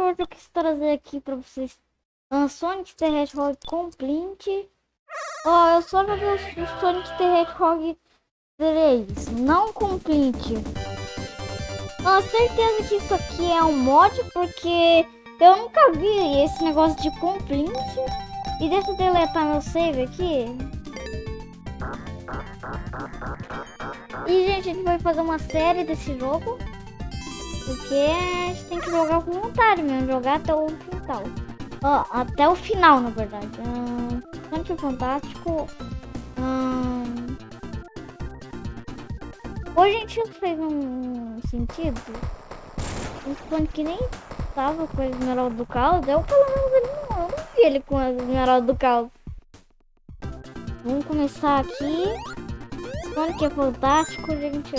hoje eu quis trazer aqui pra vocês Sonic the Hedgehog Complete. Eu só joguei o Sonic the Hedgehog 3, não Complete. Tenho certeza que isso aqui é um mod, porque eu nunca vi esse negócio de Complete. E deixa eu deletar meu save aqui. E gente, a gente vai fazer uma série desse jogo, porque a gente tem que jogar com vontade mesmo, jogar até o final. Até o final, na verdade. Sonic Fantástico. Hoje a gente não fez um sentido. O Sonic nem tava com a Esmeralda do Caos. Eu pelo menos ele não vi ele com a Esmeralda do Caos. Vamos começar aqui. Sonic é fantástico, gente.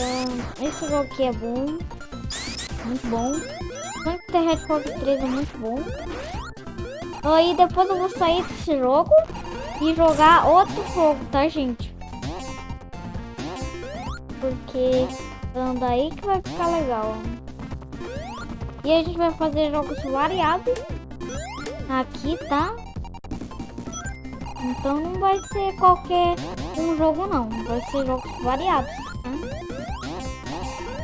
Esse jogo aqui é bom. Muito bom. Sonic the Hedgehog 3 é muito bom. Aí depois eu vou sair desse jogo e jogar outro jogo, tá, gente? Porque daí que vai ficar legal. E a gente vai fazer jogos variados aqui, tá? Então não vai ser qualquer um jogo não, vai ser jogos variados, tá?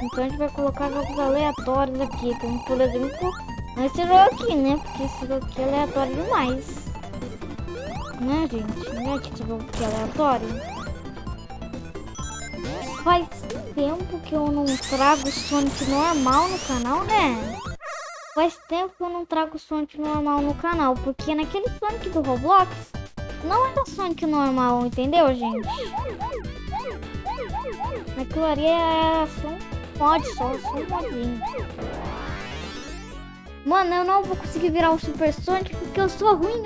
Então a gente vai colocar jogos aleatórios aqui, como por exemplo esse jogo aqui, né? Porque esse jogo aqui é aleatório demais, né, gente? Não é que esse jogo aqui é aleatório. Faz tempo que eu não trago Sonic normal no canal, né? Faz tempo que eu não trago Sonic normal no canal, porque naquele Sonic do Roblox não era Sonic normal, entendeu, gente? Aquilo ali era só um mod, só um modinho. Mano, eu não vou conseguir virar o Super Sonic porque eu sou ruim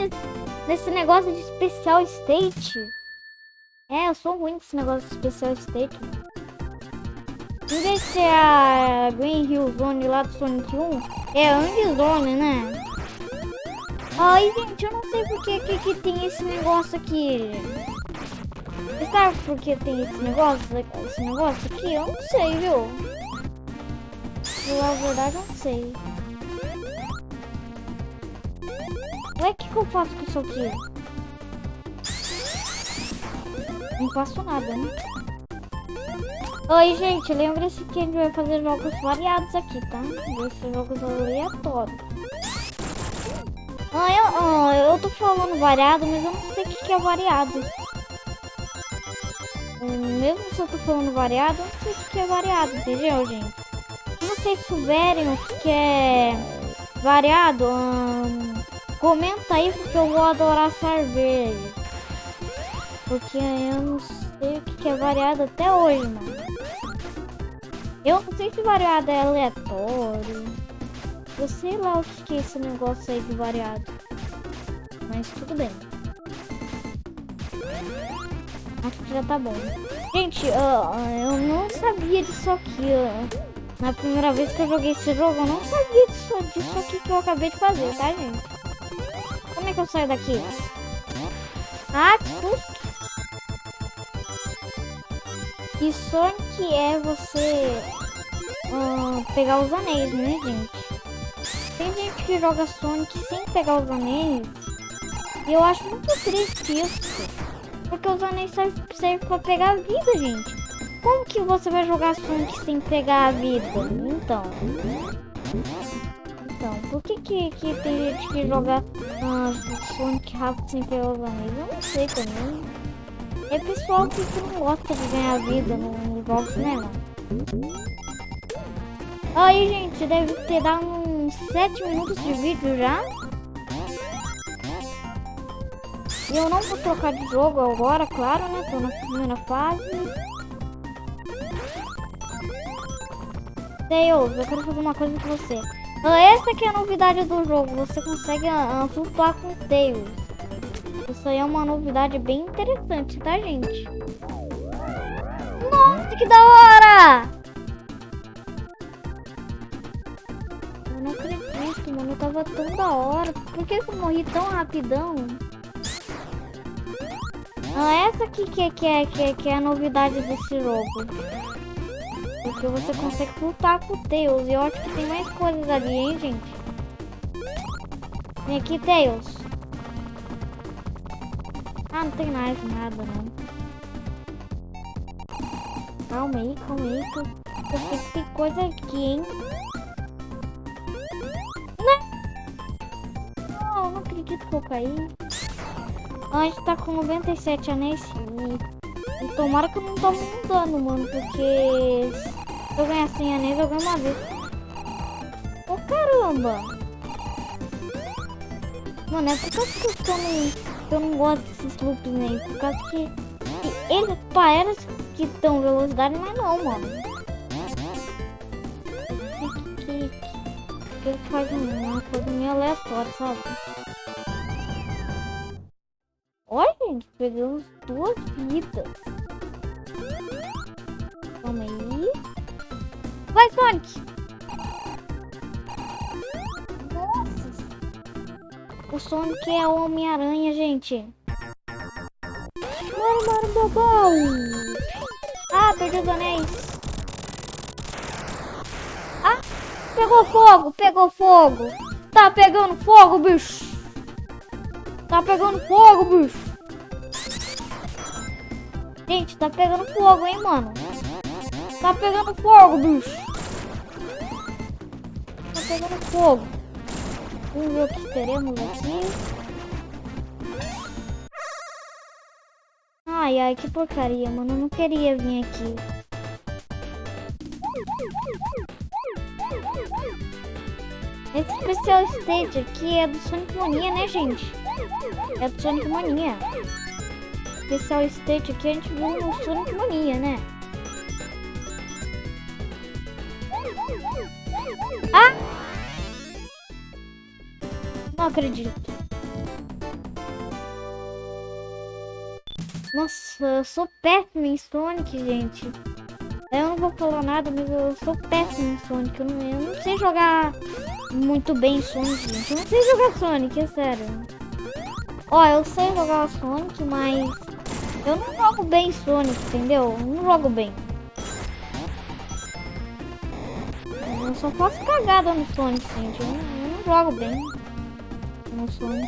nesse negócio de Special State. Eu sou ruim nesse negócio de Special State. Em vez de ser a Green Hill Zone lá do Sonic 1, é a Andy Zone, né? Ai, gente, eu não sei por que tem esse negócio aqui. Você sabe por que tem esse negócio aqui? Eu não sei, viu? Na verdade, eu não sei. Ué, o que eu faço com isso aqui? Não faço nada, né? Oi, gente, lembre-se que a gente vai fazer jogos variados aqui, tá? Esses jogos aleatórios. Eu tô falando variado, mas eu não sei o que é variado. Mesmo se eu tô falando variado, eu não sei o que é variado, entendeu, gente? Se vocês souberem o que é variado, comenta aí, porque eu vou adorar saber. Porque eu não sei o que é variado até hoje, mano. Eu não sei se variado é aleatório. Eu sei lá o que é esse negócio aí de variado. Mas tudo bem. Acho que já tá bom. Gente, eu não sabia disso aqui. Na primeira vez que eu joguei esse jogo, eu não sabia disso aqui que eu acabei de fazer, tá, gente? Como é que eu saio daqui? Que susto! E Sonic é você pegar os anéis, né, gente? Tem gente que joga Sonic sem pegar os anéis. E eu acho muito triste isso. Porque os anéis servem pra pegar a vida, gente. Como que você vai jogar Sonic sem pegar a vida? Então, por que tem gente que joga Sonic rápido sem pegar os anéis? Eu não sei também. É pessoal que não gosta de ganhar vida nos jogos, né, mano? Aí, gente, deve ter dado uns 7 minutos de vídeo já. E eu não vou trocar de jogo agora, claro, né? Tô na primeira fase. Tails, eu quero fazer uma coisa com você. Essa aqui é a novidade do jogo. Você consegue flutuar com o Tails. Isso aí é uma novidade bem interessante, tá, gente? Nossa, que da hora! Eu não acredito, mano. Tava tão da hora. Por que eu morri tão rapidão? Essa aqui que é a novidade desse jogo. Porque você consegue flutuar com o Tails. E eu acho que tem mais coisas ali, hein, gente? Vem aqui, Tails. Ah, não tem mais nada, não. Calma aí, que eu sei que tem coisa aqui, hein? Não acredito que eu caí. A gente tá com 97 anéis e tomara que eu não tome um dano, mano, porque se eu ganhar 100 anéis eu ganho uma vez. Ô, caramba! Mano, é por causa que eu não gosto desses loops, né? Por causa que eles parecem que dão velocidade, mas não, mano. Que ele faz uma coisa meio aleatória, sabe? Olha, gente, pegamos 2 vidas. Calma aí. Vai, Sonic! Nossa! O Sonic é o Homem-Aranha, gente. Mano, bobão! Ah, perdi os anéis. Ah, pegou fogo. Tá pegando fogo, bicho. Tá pegando fogo, bicho. Gente, tá pegando fogo, hein, mano. Tá pegando fogo, bicho. Tá pegando fogo. Vamos ver o que teremos aqui. Ai, que porcaria, mano. Eu não queria vir aqui. Esse Special Stage aqui é do Sonic Mania, né, gente? É do Sonic Mania. Special Stage aqui a gente viu no Sonic Mania, né? Ah! Não acredito. Nossa, eu sou péssimo em Sonic, gente. Eu não vou falar nada, mas eu sou péssimo em Sonic. Eu não sei jogar muito bem Sonic, gente. Eu não sei jogar Sonic, é sério. Ó, eu sei jogar Sonic, mas eu não jogo bem Sonic, entendeu? Eu não jogo bem. Eu só faço cagada no Sonic, gente. Eu não jogo bem no Sonic.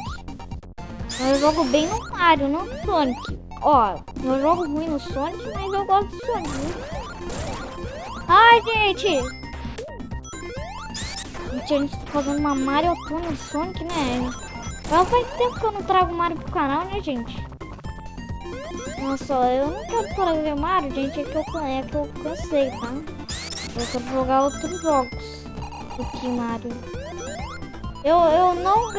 Eu jogo bem no Mario, não no Sonic. Ó, eu jogo ruim no Sonic, mas eu gosto do Sonic, viu? Ai, gente! A gente tá fazendo uma maratona de Sonic, né? Faz tempo que eu não trago Mario pro canal, né, gente? Nossa, eu não quero trazer Mario, gente, é que eu cansei, tá? Eu quero jogar outros jogos do que Mario. Eu não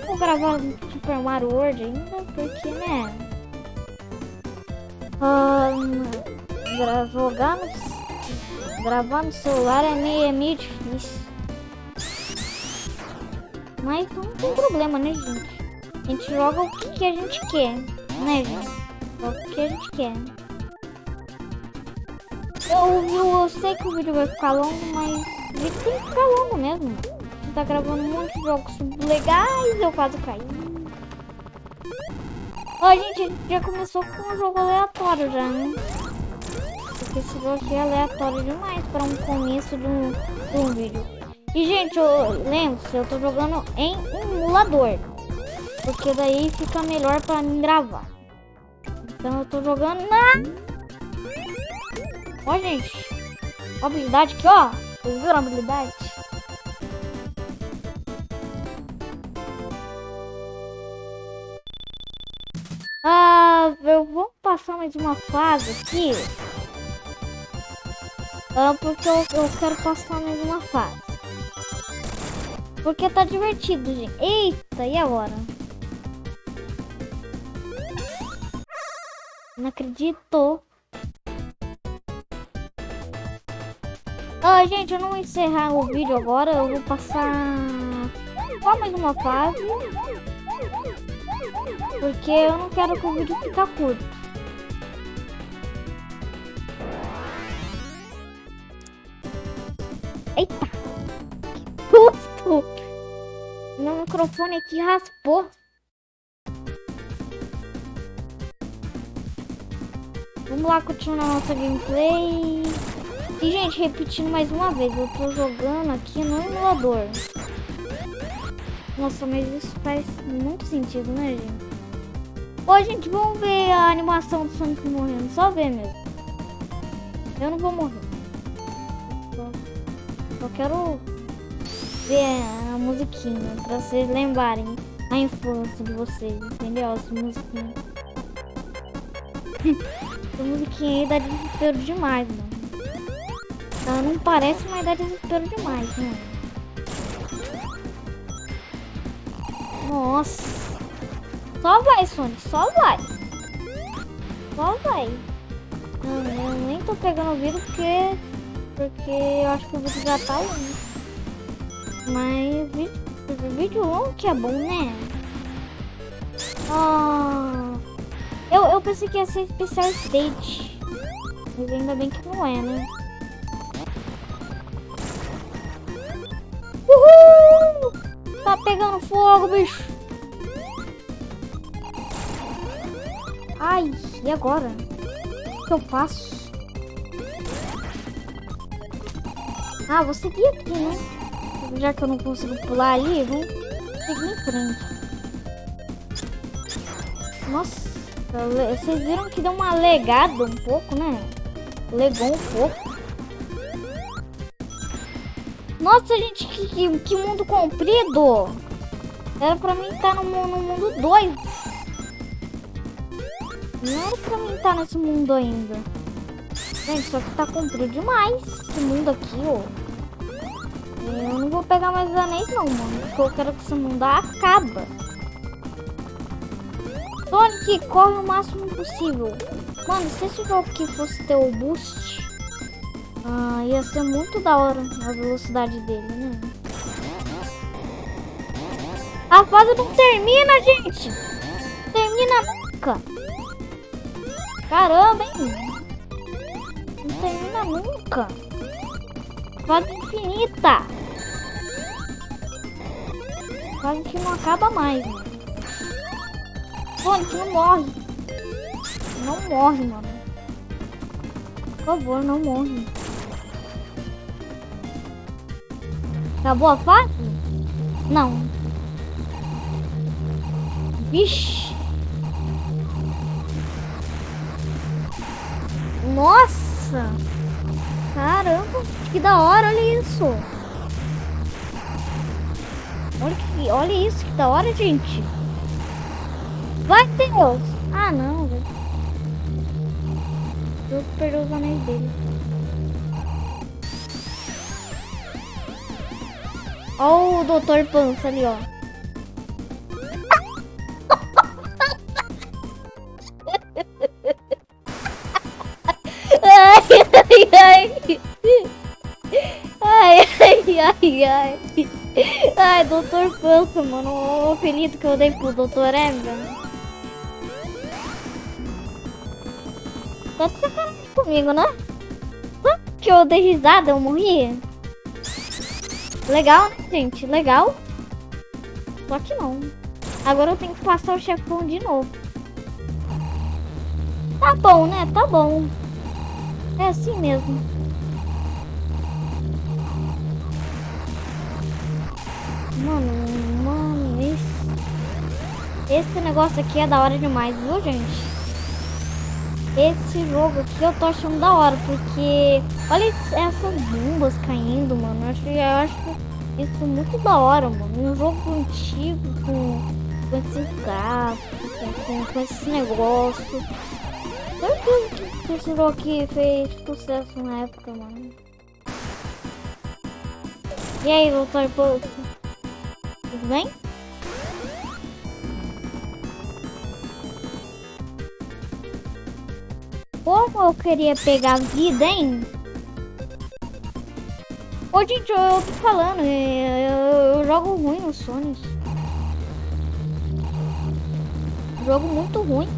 vou gravar Super Mario World ainda, porque, né? Gravar no celular é meio difícil. Mas não tem problema, né, gente? A gente joga o que a gente quer, né, gente? Joga o que a gente quer. Eu sei que o vídeo vai ficar longo, mas o vídeo tem que ficar longo mesmo. A gente tá gravando um monte de jogos legais, eu quase caí. Ó, gente, já começou com um jogo aleatório já, né? Porque esse jogo aqui é aleatório demais para um começo de um vídeo. E, gente, lembre-se, eu tô jogando em emulador. Porque daí fica melhor pra mim gravar. Então eu tô jogando na... Ó, gente. Ó a habilidade aqui, ó. Vocês viram a habilidade? Eu vou passar mais uma fase aqui. Porque eu quero passar mais uma fase. Porque tá divertido, gente. Eita, e agora? Não acredito. Gente, eu não vou encerrar o vídeo agora. Eu vou passar só mais uma fase. Porque eu não quero que o vídeo fique curto. Eita! Que susto! Meu microfone aqui raspou. Vamos lá continuar nossa gameplay. E, gente, repetindo mais uma vez, eu tô jogando aqui no emulador. Nossa, mas isso faz muito sentido, né, gente? Ô, gente, vamos ver a animação do Sonic morrendo. Só ver mesmo. Eu não vou morrer. Só quero ver a musiquinha pra vocês lembrarem a infância de vocês, entendeu? Essa musiquinha. Essa musiquinha aí dá desespero demais, mano. Ela não parece, mas dá desespero demais, mano. Nossa. Só vai, Sonic, só vai. Só vai. Eu nem tô pegando o vidro porque eu acho que o vídeo já tá longo. Mas vídeo longo que é bom, né? Eu pensei que ia ser Special Stage. Mas ainda bem que não é, né? Uhul! Tá pegando fogo, bicho. Ai, e agora? O que eu faço? Ah, vou seguir aqui, né? Já que eu não consigo pular ali, vamos seguir em frente. Nossa, vocês viram que deu uma legada um pouco, né? Legou um pouco. Nossa, gente, que mundo comprido! Era pra mim estar no mundo 2. Não era pra mim estar nesse mundo ainda. Gente, só que tá comprido demais esse mundo aqui, ó. Eu não vou pegar mais os anéis não, mano. Porque eu quero que esse mundo acaba. Sonic, corre o máximo possível. Mano, se esse jogo aqui fosse ter o boost, ia ser muito da hora a velocidade dele, né? A fase não termina, gente! Não termina nunca! Caramba, hein? Não termina nunca! Fase infinita! Fase que não acaba mais, mano. Sonic, não morre! Não morre, mano. Por favor, não morre. Acabou a fase? Não. Vixe. Nossa. Caramba. Que da hora, olha isso. Olha isso, que da hora, gente. Vai, Deus. Ah, não, velho. Eu perdi os anéis dele. Olha o Dr. Pança ali, ó. Ai. Ai, Dr. Pança, mano. O apelido que eu dei pro Dr. Ember. Tá de sacanagem comigo, né? Que eu dei risada, eu morri. Legal, né, gente? Legal. Só que não. Agora eu tenho que passar o chefão de novo. Tá bom, né? Tá bom. É assim mesmo. Mano, esse negócio aqui é da hora demais, viu, gente? Esse jogo aqui eu tô achando da hora, porque olha essas bombas caindo, mano. Eu acho isso muito da hora, mano. Um jogo antigo com esses gráficos, com esse negócio. Certeza que esse jogo aqui fez sucesso na época, mano. E aí, Dr. Pança? Tudo bem? Como eu queria pegar vida, hein? Ô, gente, eu tô falando, eu jogo ruim no Sonic. Jogo muito ruim.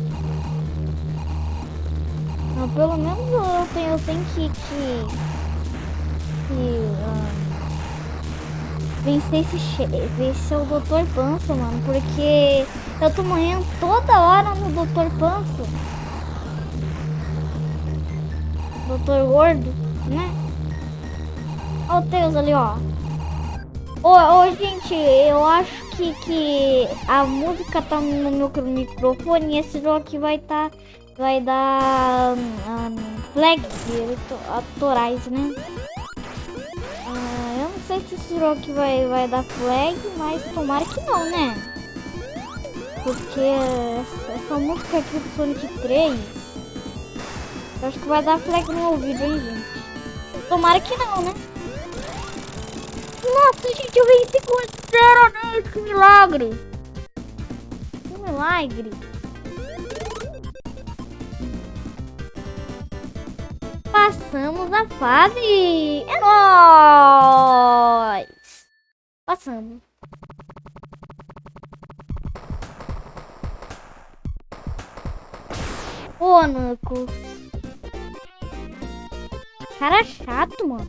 Pelo menos eu tenho que vencer o Dr. Pança, mano. Porque eu tô morrendo toda hora no Dr. Pança. Dr. Gordo, né? Olha o Tails ali, ó. Gente, eu acho que a música tá no meu microfone e esse jogo aqui vai dar flags autorais, né? Eu não sei se esse jogo aqui vai dar flag, mas tomara que não, né? Porque essa música aqui do Sonic 3, eu acho que vai dar flag no meu vídeo, hein, gente? Tomara que não, né? Nossa, gente, eu venci com 0, né? Que milagre! Que milagre! Passamos a fase! É nóis! Passamos. Ô, Naco. Cara chato, mano.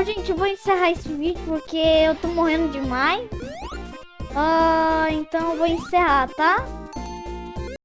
Gente, eu vou encerrar esse vídeo porque eu tô morrendo demais. Então eu vou encerrar, tá?